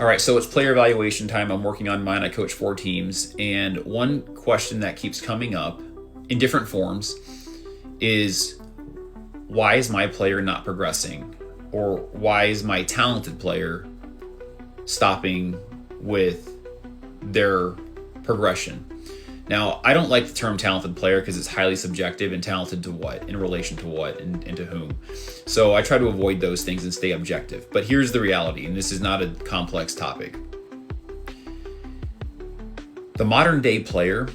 All right, so it's player evaluation time. I'm working on mine. I coach 4 teams. And one question that keeps coming up in different forms is, why is my player not progressing? Or why is my talented player stopping with their progression? Now, I don't like the term talented player because it's highly subjective, and talented to what, in relation to what, and to whom. So I try to avoid those things and stay objective. But here's the reality, and this is not a complex topic. The modern day player,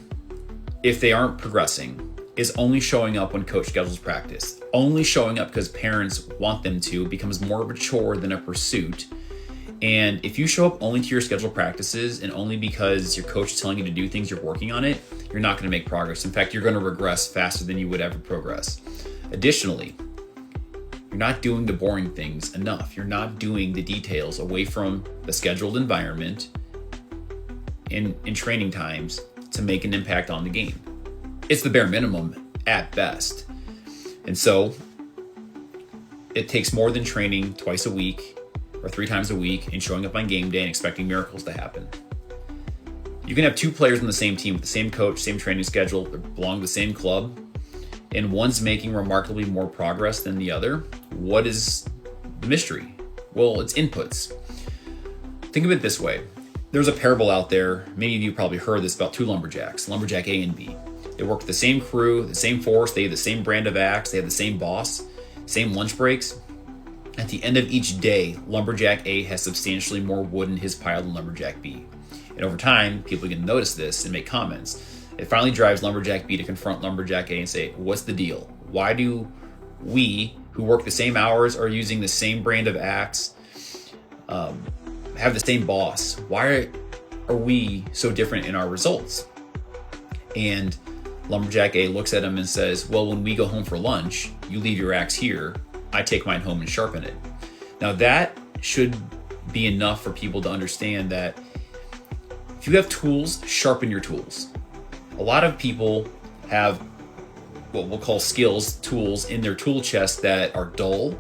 if they aren't progressing, is only showing up when coach schedules practice. Only showing up because parents want them to becomes more of a chore than a pursuit. And if you show up only to your scheduled practices and only because your coach is telling you to do things, you're working on it, you're not going to make progress. In fact, you're going to regress faster than you would ever progress. Additionally, you're not doing the boring things enough. You're not doing the details away from the scheduled environment in training times to make an impact on the game. It's the bare minimum at best. And so it takes more than training twice a week or 3 times a week and showing up on game day and expecting miracles to happen. You can have 2 players on the same team with the same coach, same training schedule, belong to the same club, and one's making remarkably more progress than the other. What is the mystery? Well, it's inputs. Think of it this way. There's a parable out there, many of you probably heard this, about 2 lumberjacks, lumberjack A and B. They work with the same crew, the same force, they have the same brand of axe, they have the same boss, same lunch breaks. At the end of each day, Lumberjack A has substantially more wood in his pile than Lumberjack B. And over time, people are going to notice this and make comments. It finally drives Lumberjack B to confront Lumberjack A and say, what's the deal? Why do we, who work the same hours, are using the same brand of axe, have the same boss? Why are we so different in our results? And Lumberjack A looks at him and says, well, when we go home for lunch, you leave your axe here, I take mine home and sharpen it. Now that should be enough for people to understand that if you have tools, sharpen your tools. A lot of people have what we'll call skills, tools in their tool chest that are dull.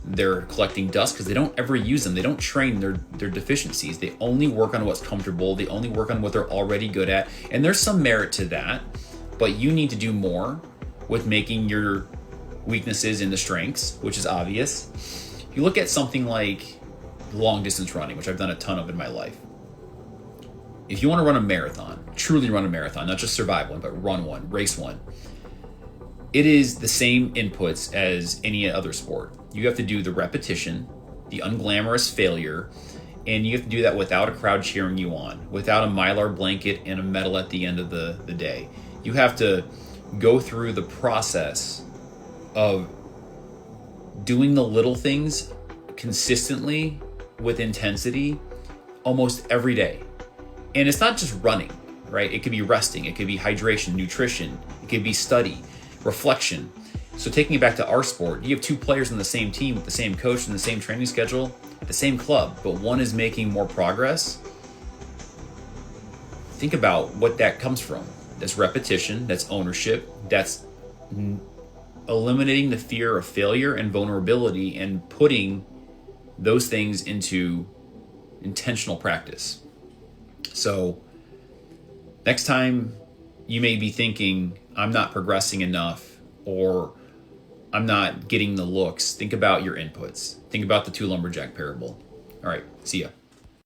They're collecting dust because they don't ever use them. They don't train their deficiencies. They only work on what's comfortable. They only work on what they're already good at. And there's some merit to that, but you need to do more with making your weaknesses into strengths, which is obvious. If you look at something like long distance running, which I've done a ton of in my life. If you want to run a marathon, truly run a marathon, not just survive one, but run one, race one, it is the same inputs as any other sport. You have to do the repetition, the unglamorous failure, and you have to do that without a crowd cheering you on, without a Mylar blanket and a medal at the end of the day. You have to go through the process of doing the little things consistently with intensity almost every day. And it's not just running, right? It could be resting, it could be hydration, nutrition, it could be study, reflection. So taking it back to our sport, you have 2 players on the same team with the same coach and the same training schedule, the same club, but one is making more progress. Think about what that comes from. That's repetition, that's ownership, that's eliminating the fear of failure and vulnerability and putting those things into intentional practice. So next time you may be thinking, I'm not progressing enough, or I'm not getting the looks, think about your inputs. Think about the 2 lumberjack parable. All right, see ya.